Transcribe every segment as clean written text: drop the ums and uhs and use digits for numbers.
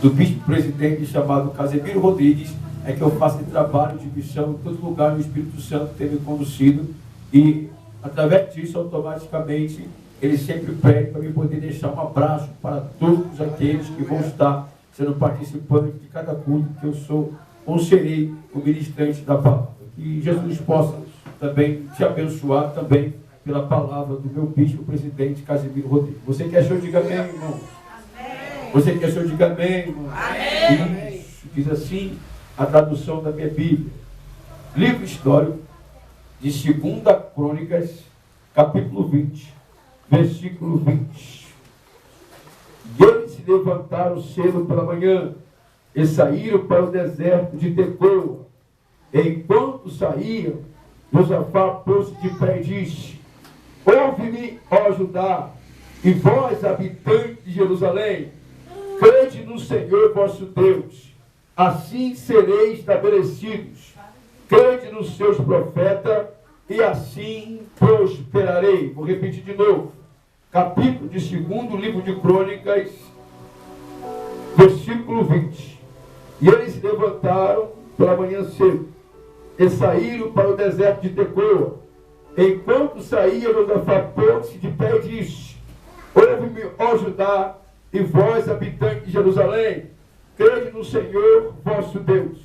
do bispo-presidente chamado Casemiro Rodrigues, é que eu faço esse trabalho de missão em todo lugar, no Espírito Santo tem me conduzido, e através disso, automaticamente, ele sempre pede para eu poder deixar um abraço para todos aqueles que vão estar sendo participantes de cada culto, que eu sou ou serei o ministrante da palavra. Que Jesus possa também te abençoar também pela palavra do meu bispo-presidente Casemiro Rodrigues. Você que achou, diga amém, irmão. Você que achou, diga amém, irmão. Amém. Isso, diz assim a tradução da minha Bíblia. Livro histórico de 2 Crônicas, capítulo 20, versículo 20. E eles se levantaram cedo pela manhã e saíram para o deserto de Tecoa. Enquanto saíam, Josafá pôs-se de pé e disse: ouve-me, ó Judá, e vós, habitantes de Jerusalém, crede no Senhor vosso Deus, assim sereis estabelecidos. Crede nos seus profetas, e assim prosperarei. Vou repetir de novo. Capítulo de 2º livro de Crônicas, versículo 20. E eles se levantaram pela manhã cedo e saíram para o deserto de Tecoa. Enquanto saía, Josafá pôs-se de pé e disse: ouve-me, ó Judá, e vós, habitantes de Jerusalém, crede no Senhor vosso Deus,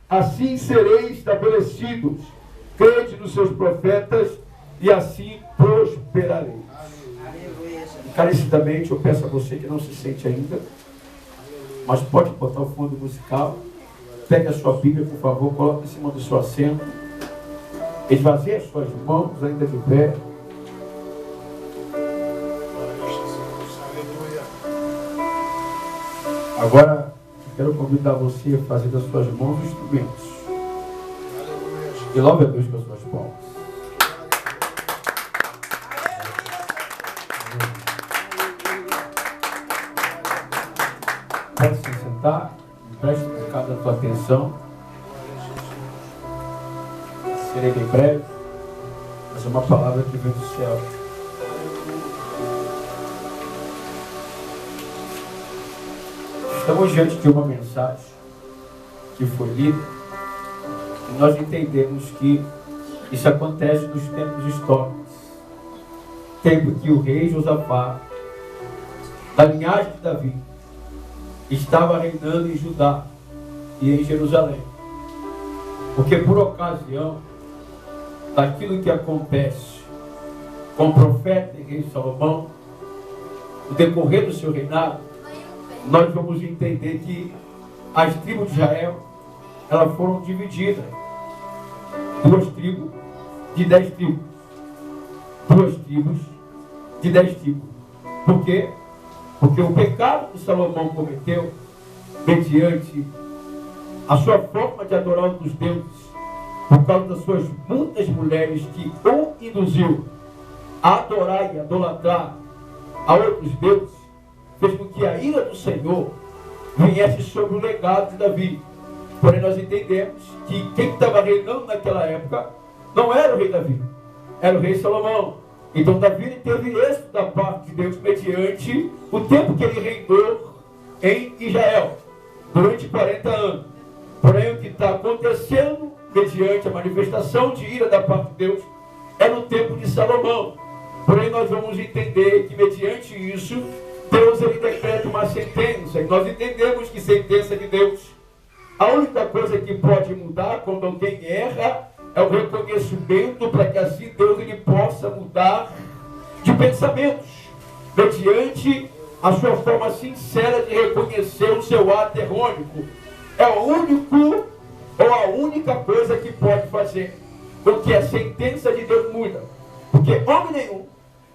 assim sereis estabelecidos. Crede nos seus profetas, e assim prosperareis. Encarecidamente eu peço a você que não se sente ainda, mas pode botar o fundo musical. Pegue a sua Bíblia, por favor, coloque em cima do seu assento, esvazie as suas mãos ainda de pé. Agora quero convidar você a fazer das suas mãos instrumentos. E louve a Deus com as suas palmas. Pode se sentar, preste um bocado da tua atenção. Serei bem breve, mas é uma palavra que vem do céu. Estamos diante de uma mensagem que foi lida, e nós entendemos que isso acontece nos tempos históricos. Tempo que o rei Josafá, da linhagem de Davi, estava reinando em Judá e em Jerusalém. Porque por ocasião daquilo que acontece com o profeta e rei Salomão, no decorrer do seu reinado, nós vamos entender que as tribos de Israel, elas foram divididas. 2 tribos de 10 tribos. 2 tribos de 10 tribos. Por quê? Porque o pecado que Salomão cometeu, mediante a sua forma de adorar os deuses, por causa das suas muitas mulheres que o induziu a adorar e idolatrar a outros deuses, fez com que a ira do Senhor viesse sobre o legado de Davi. Porém, nós entendemos que quem estava reinando naquela época não era o rei Davi, era o rei Salomão. Então Davi teve êxito da parte de Deus mediante o tempo que ele reinou em Israel, durante 40 anos. Porém, o que está acontecendo mediante a manifestação de ira da parte de Deus é no tempo de Salomão. Porém, nós vamos entender que mediante isso, Deus ele decreta uma sentença, e nós entendemos que sentença de Deus, a única coisa que pode mudar quando alguém erra é o reconhecimento, para que assim Deus ele possa mudar de pensamentos, mediante a sua forma sincera de reconhecer o seu ato errôneo. É o único ou a única coisa que pode fazer com que a sentença de Deus muda. Porque homem nenhum,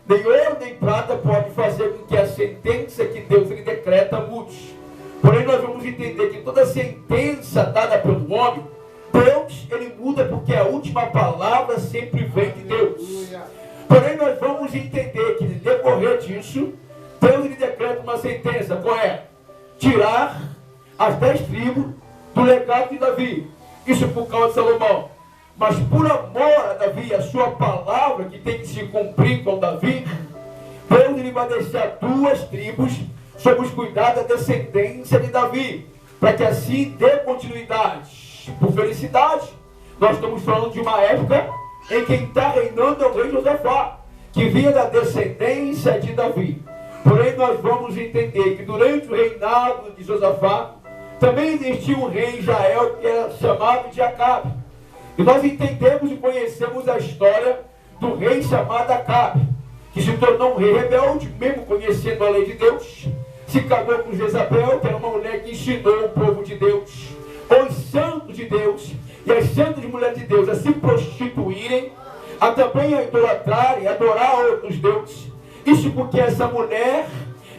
nem ouro nem prata, pode fazer com que a sentença que Deus ele decreta mude. Porém, nós vamos entender que toda sentença dada pelo homem, Deus ele muda, porque a última palavra sempre vem de Deus. Porém, nós vamos entender que, no decorrer disso, Deus ele decreta uma sentença, qual é? Tirar as 10 tribos do legado de Davi. Isso por causa de Salomão. Mas por amor a Davi, a sua palavra que tem que se cumprir com Davi, Deus ele vai deixar 2 tribos somos cuidar da descendência de Davi, para que assim dê continuidade. Por felicidade, nós estamos falando de uma época em quem está reinando é o rei Josafá, que vinha da descendência de Davi. Porém, nós vamos entender que durante o reinado de Josafá, também existia um rei em Israel que era chamado de Acabe. E nós entendemos e conhecemos a história do rei chamado Acabe, que se tornou um rei rebelde, mesmo conhecendo a lei de Deus, se casou com Jezabel, que era uma mulher que ensinou o povo de Deus, os santos de Deus e as santas mulheres de Deus a se prostituírem, a também a idolatrarem, a adorar outros deuses. Isso porque essa mulher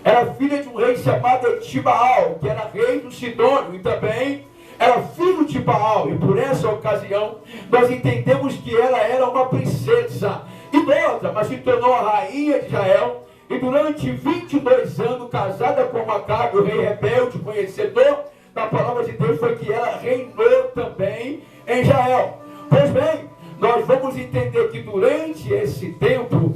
era filha de um rei chamado Etibaal, que era rei do Sidônio, e também era filho de Baal. E por essa ocasião, nós entendemos que ela era uma princesa idólatra, mas se tornou a rainha de Israel. E durante 22 anos, casada com Acabe, o rei rebelde, conhecedor da palavra de Deus, foi que ela reinou também em Israel. Pois bem, nós vamos entender que durante esse tempo,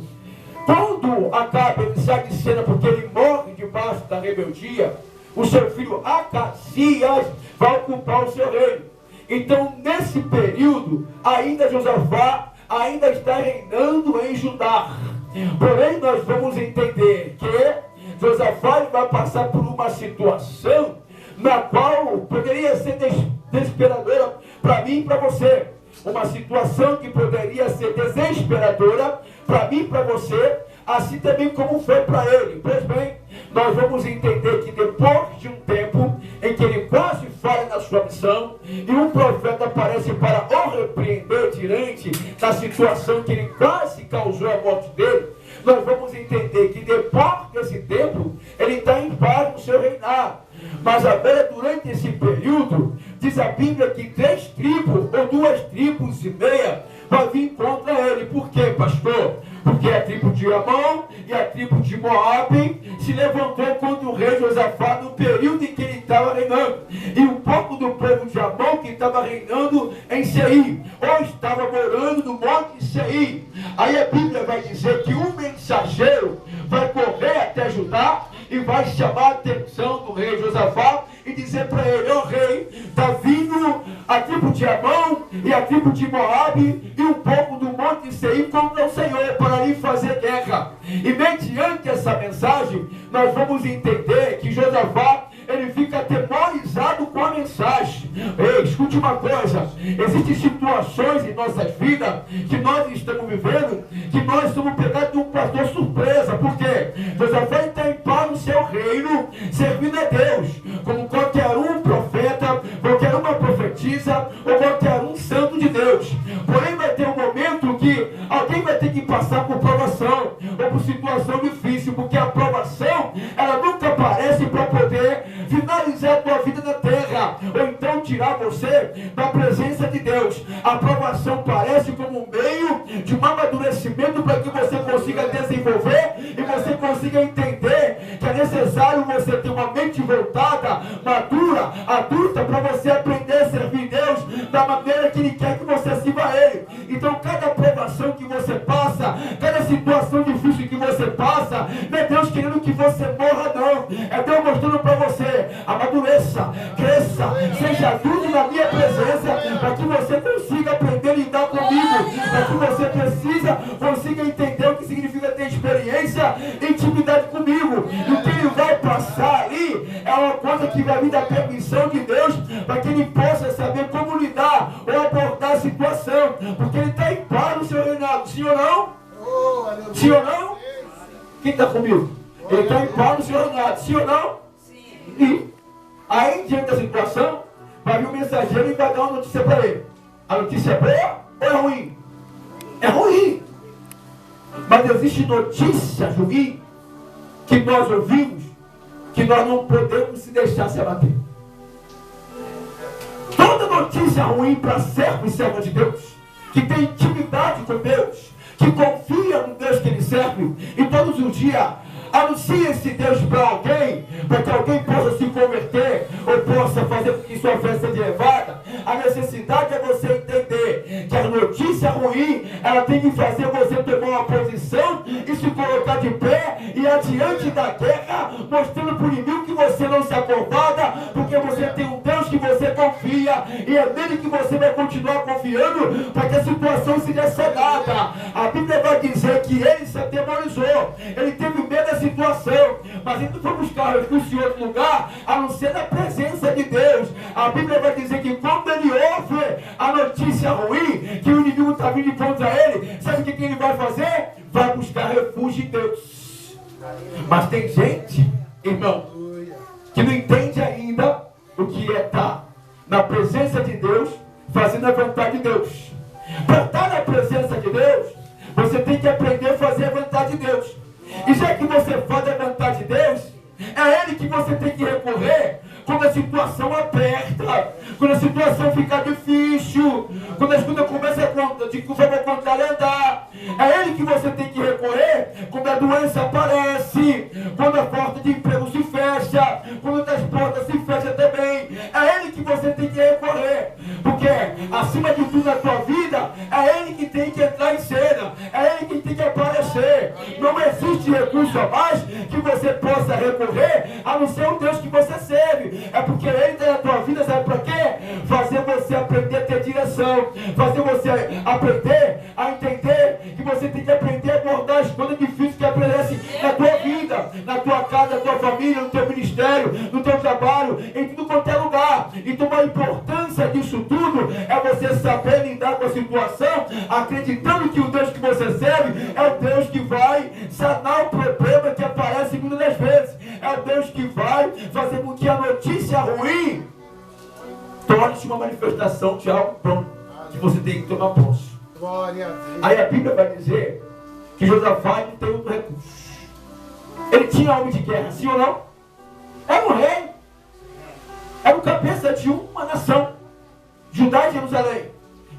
quando Acabe ele sai de cena porque ele morre debaixo da rebeldia, o seu filho Acasias vai ocupar o seu reino. Então, nesse período, ainda Josafá ainda está reinando em Judá. Porém, nós vamos entender que Josafá vai passar por uma situação na qual poderia ser desesperadora para mim e para você. Uma situação que poderia ser desesperadora para mim e para você, assim também como foi para ele. Pois bem, nós vamos entender que depois de um tempo em que ele quase falha na sua missão, e um profeta aparece para o repreender diante da situação que ele quase causou a morte dele, nós vamos entender que depois desse tempo, ele está em paz no seu reinado. Mas agora, durante esse período, diz a Bíblia que 3 tribos, ou 2 tribos e meia, vai vir contra ele. Por quê, pastor? Porque a tribo de Amon e a tribo de Moabe se levantou contra o rei Josafá no período em que ele estava reinando. E um pouco do povo de Amon que estava reinando em Seir, ou estava morando no monte Seir. Aí a Bíblia vai dizer que um mensageiro vai correr até Judá e vai chamar a atenção do rei Josafá e dizer para ele: ó rei, está vindo a tribo de Amon e a tribo de Moabe e um pouco do monte Seir contra o Senhor para lhe fazer guerra. E mediante essa mensagem, nós vamos entender que Josafá, ele fica atemorizado com a mensagem. Ei, escute uma coisa, existem situações em nossas vidas que nós estamos vivendo, que nós somos pegados de um pastor surpresa. Por quê? Josafá está em paz no seu reino, servindo a Deus, como qualquer um profeta, qualquer uma profetisa, ou qualquer um santo de Deus. Porém vai ter um momento que alguém vai ter que passar por provação, ou por situação difícil, porque a provação, ela nunca aparece para poder finalizar a tua vida na terra, ou então tirar você da presença de Deus. A aprovação parece como um meio de um amadurecimento para que você consiga desenvolver e você consiga entender que é necessário você ter uma mente voltada, madura, adulta, para você aprender a servir Deus da maneira que Ele quer que você sirva a Ele. Então cada aprovação que você passa, cada situação difícil que você passa, não é Deus querendo que você morra, não. É Deus mostrando para você: amadureça, cresça, seja adulto na minha presença, para que você consiga aprender a lidar comigo, para que você consiga entender o que significa ter experiência, intimidade comigo. E o que ele vai passar ali é uma coisa que vai vir da permissão de Deus, para que ele possa saber como lidar ou abordar a situação, porque ele está em paz no seu reinado. Sim ou não? Sim ou não? Quem está comigo? Ele está em paz no seu reinado. Sim ou não? E aí, diante da situação, vai vir o mensageiro e vai dar uma notícia para ele. A notícia é boa ou é ruim? É ruim. Mas existe notícia ruim que nós ouvimos, que nós não podemos se deixar se abater. Toda notícia ruim para servo e serva de Deus, que tem intimidade com Deus, que confia no Deus que ele serve, e todos os dias anuncie esse Deus para alguém, para que alguém possa se converter, ou possa fazer com que sua fé seja elevada. A necessidade é você entender que a notícia ruim, ela tem que fazer você tomar uma posição e se colocar de pé e chegar diante da guerra, mostrando para o inimigo que você não se acovarda, porque você tem um Deus que você confia, e é nele que você vai continuar confiando, para que a situação seja sanada. A Bíblia vai dizer que ele se atemorizou, ele teve medo da situação, mas ele não foi buscar refúgio em outro lugar, a não ser na presença de Deus. A Bíblia vai dizer que quando ele ouve a notícia ruim, que o inimigo está vindo contra ele, sabe o que ele vai fazer? Vai buscar refúgio em Deus. Mas tem gente, irmão, que não entende ainda o que é estar na presença de Deus, fazendo a vontade de Deus. Para estar na presença de Deus, você tem que aprender a fazer a vontade de Deus. E já que você faz a vontade de Deus, é Ele que você tem que recorrer quando a situação aperta, quando a situação fica difícil, quando as coisas começam de forma contrária a andar. É Ele que você tem que recorrer quando a doença aparece, quando a porta de emprego se fecha, quando as portas se fecham também. É Ele que você tem que recorrer, porque acima de tudo na tua vida, é Ele que tem que entrar em cena, é Ele que tem que aparecer. Não existe recurso a mais que você possa recorrer, a não ser o Deus que você serve. É porque Ele está na tua vida, sabe para quê? Fazer você aprender a ter direção, fazer você aprender a entender que você tem que aprender a abordar as coisas difíceis que aparecem na tua vida, na tua casa, na tua família, no teu ministério, no teu trabalho, em tudo quanto é lugar. Então a importância disso tudo é você saber lidar com a situação, acreditando que o Deus que você serve é o Deus que vai sanar o problema que aparece muitas das vezes. É o Deus que vai fazer com que a notícia ruim torne-se uma manifestação de algo bom, que você tem que tomar posse. Aí a Bíblia vai dizer que Josafá não tem outro recurso. Ele tinha homem de guerra, sim ou não? Era um rei. Era o cabeça de uma nação. Judá e Jerusalém.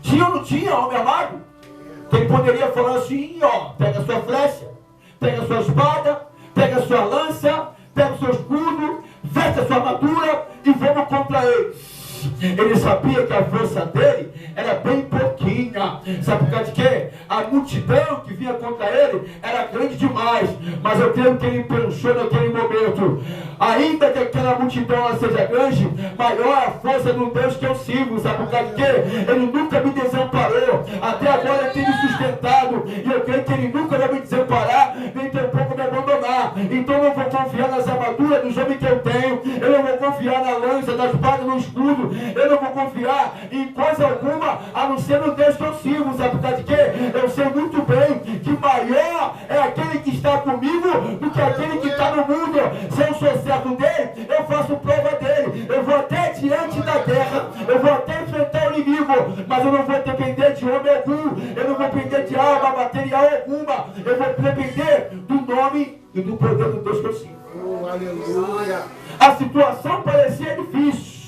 Tinha ou não tinha homem amado? Quem poderia falar assim, ó, pega a sua flecha, pega a sua espada, pega a sua lança, pega o seu escudo, veste a sua armadura e vamos contra eles. Ele sabia que a força dele era bem pouquinha. Sabe por causa de quê? A multidão que vinha contra ele era grande demais. Mas eu creio que ele pensou naquele momento, ainda que aquela multidão ela seja grande, maior a força do Deus que eu sirvo. Sabe por causa de quê? Ele nunca me desamparou. Até agora ele tem me sustentado. E eu creio que ele nunca vai me desamparar, nem tampouco me abandonar. Então eu não vou confiar nas armaduras dos homens que eu tenho. Eu não vou confiar na lança, na espada, no escudo. Eu não vou confiar em coisa alguma, a não ser no Deus que eu sirvo. Sabe por causa de quê? Eu sei muito bem que maior é aquele que está comigo do que aquele que está no mundo. Se eu sou servo dele, eu faço prova dele. Eu vou até diante da guerra, eu vou até enfrentar o inimigo, mas eu não vou depender de homem algum, eu não vou depender de alma material alguma. Eu vou depender do nome e do poder do Deus que eu sirvo. Aleluia. A situação parecia difícil.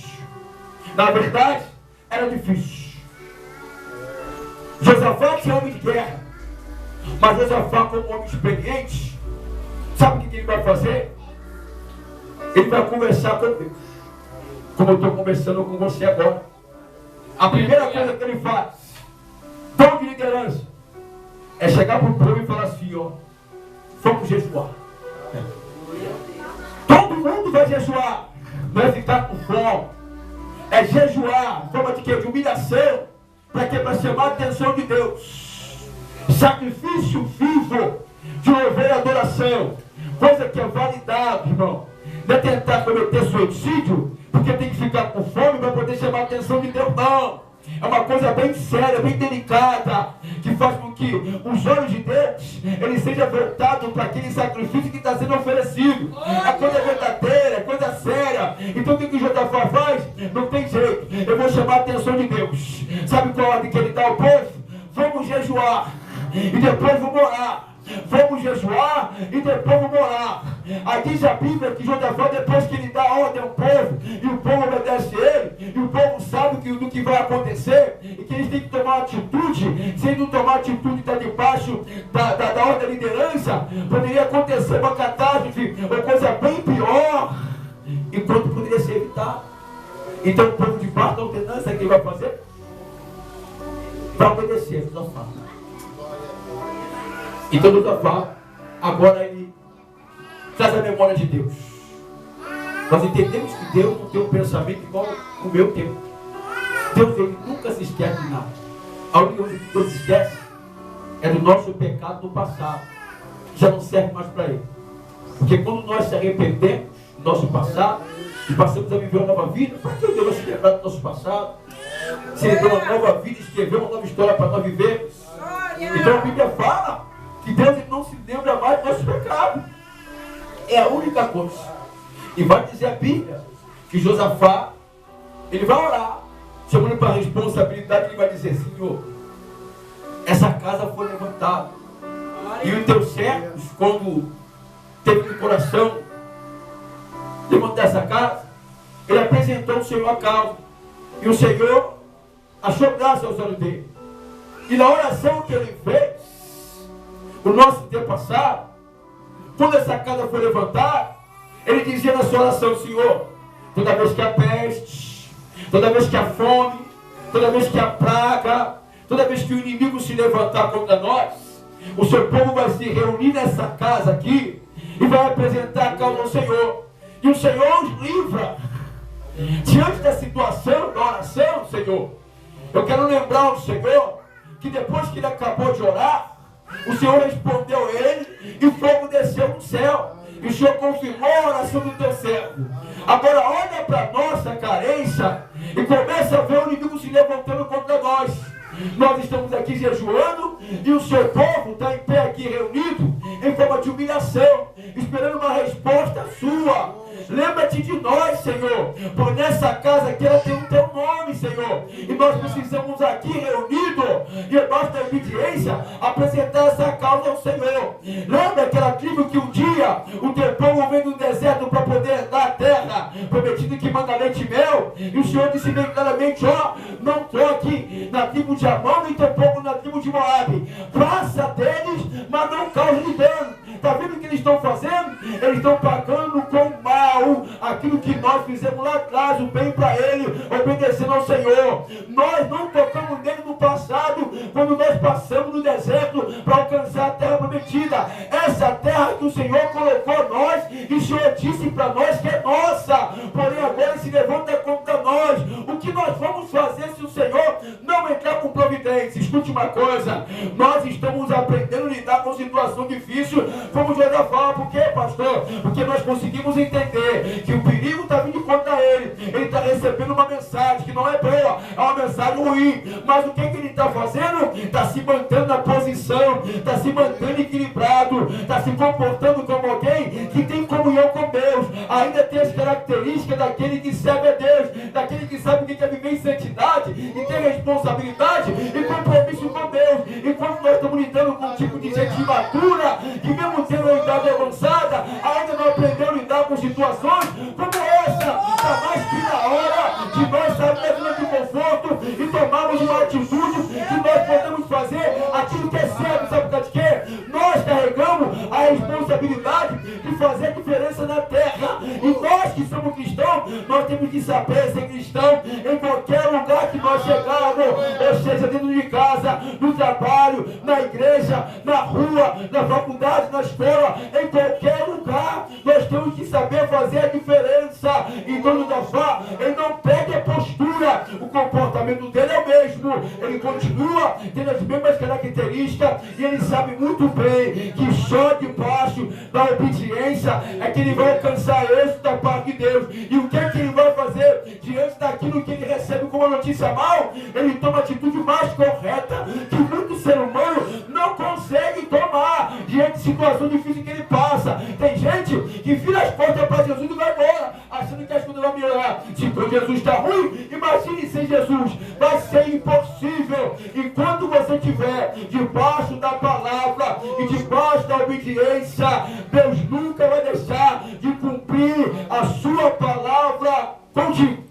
Na verdade, era difícil. Josafá tinha homem de guerra, mas Josafá, como homem experiente, sabe o que ele vai fazer? Ele vai conversar com Deus, como eu estou conversando com você agora. A primeira coisa que ele faz, tom de liderança, é chegar para o povo e falar assim, ó, vamos jejuar. Todo mundo vai jejuar, não é ficar com fome. É jejuar, forma de quê? De humilhação. Para quê? Para chamar a atenção de Deus. Sacrifício vivo de louvor e adoração. Coisa que é validado, irmão. Não é tentar cometer suicídio, porque tem que ficar com fome para poder chamar a atenção de Deus, não. É uma coisa bem séria, bem delicada, que faz com que os olhos de Deus ele seja voltado para aquele sacrifício que está sendo oferecido. É coisa verdadeira, é coisa séria. Então o que Josafá faz? Não tem jeito, eu vou chamar a atenção de Deus. Sabe qual a ordem que ele dá ao povo? Vamos jejuar e depois vamos orar. Vamos jejuar e depois vamos orar. Aí diz a Bíblia que Josafá, depois que ele dá ordem ao povo, e o povo obedece ele, e o povo sabe do que vai acontecer, e que eles têm que tomar atitude. Se ele não tomar atitude, está debaixo da ordem da liderança, poderia acontecer uma catástrofe, uma coisa bem pior, enquanto poderia ser evitado. Então o povo, debaixo da ordenança, o que ele vai fazer? Vai obedecer Josafá. Então Josafá, agora ele traz a memória de Deus. Nós entendemos que Deus não tem um pensamento igual o meu tempo. Deus, ele nunca se esquece de nada. A única coisa que Deus esquece é do nosso pecado do passado. Já não serve mais para ele. Porque quando nós se arrependemos do nosso passado e passamos a viver uma nova vida, para que Deus vai se lembrar do nosso passado? Se ele deu uma nova vida, escreveu uma nova história para nós vivermos. Então a Bíblia fala que Deus ele não se lembra mais do nosso pecado. É a única coisa. E vai dizer a Bíblia que Josafá, ele vai orar, chamando para a responsabilidade, ele vai dizer: Senhor, essa casa foi levantada. E os teus servos, quando teve no coração levantar essa casa, ele apresentou o Senhor a causa. E o Senhor achou graça aos olhos dele. E na oração que ele fez, no nosso tempo passado, quando essa casa foi levantada, ele dizia na sua oração: Senhor, toda vez que há peste, toda vez que há fome, toda vez que há praga, toda vez que o inimigo se levantar contra nós, o seu povo vai se reunir nessa casa aqui e vai apresentar a causa ao Senhor. E o Senhor os livra. Diante da situação da oração, Senhor, eu quero lembrar ao Senhor que depois que ele acabou de orar, o Senhor respondeu a ele e fogo desceu do céu. E o Senhor confirmou a oração do teu servo. Agora olha para a nossa carência e começa a ver o inimigo se levantando contra nós. Nós estamos aqui jejuando e o seu povo está em pé aqui reunido em forma de humilhação, esperando uma resposta sua. Lembra-te de nós, Senhor, por nessa casa aqui ela tem o teu nome, Senhor, e nós precisamos aqui reunidos, e nós da obediência, apresentar essa causa ao Senhor. Lembra aquela tribo que um dia o teu povo veio do deserto para poder dar a terra prometida que manda leite e mel, e o Senhor disse bem claramente: ó, não toque na tribo de Amon e tampouco na tribo de Moabe, faça deles, mas não cause de dano. Está vendo o que eles estão fazendo? Eles estão pagando com mal aquilo que nós fizemos lá atrás, o bem para ele, obedecendo ao Senhor. Nós não tocamos nele no passado, quando nós passamos no deserto para alcançar a terra prometida. Essa terra que o Senhor colocou nós, e o Senhor disse para nós que é nossa, porém agora se levanta contra nós. O que nós vamos fazer se o Senhor não entrar com providência? Escute uma coisa, nós estamos aprendendo a lidar com situação difícil. Como Josafá, por quê, pastor? Porque nós conseguimos entender que o perigo está vindo contra ele. Ele está recebendo uma mensagem que não é boa, é uma mensagem ruim. Mas o que ele está fazendo? Está se mantendo na posição, está se mantendo equilibrado, está se comportando como alguém que tem comunhão com Deus. Ainda tem as características daquele que serve a Deus, daquele que sabe o que é viver em santidade e tem responsabilidade e compromisso com Deus. Enquanto nós estamos lidando com um tipo de gente imatura, que mesmo tendo uma idade avançada, ainda não aprendeu a lidar com situações como essa. Está mais que na hora de nós sairmos da zona de conforto e tomarmos uma atitude que nós podemos fazer aquilo que é certo. Sabe por quê? Nós carregamos a responsabilidade de fazer a diferença na terra. E nós que somos cristãos, nós temos que saber ser cristão em qualquer lugar que nós chegarmos, ou seja, dentro de casa, no trabalho, na igreja, na rua, na faculdade, na escola, em qualquer lugar. Nós temos que saber fazer a diferença. Então Josafá, ele não perde a postura, o comportamento dele é o mesmo, ele continua tendo as mesmas características, e ele sabe muito bem que só debaixo da obediência é que ele vai alcançar êxito da parte de Deus. E o que é que ele vai fazer diante daquilo que ele recebe como notícia mal? Ele toma a atitude mais correta que muito ser humano não consegue tomar diante de situação difícil que ele passa. Tem gente que vira as portas para Jesus e vai embora, achando que as coisas vão melhorar. Se para Jesus está ruim, imagine sem Jesus. Vai ser impossível. Enquanto você estiver debaixo da palavra e debaixo da obediência, Deus nunca vai deixar de cumprir a sua palavra contigo.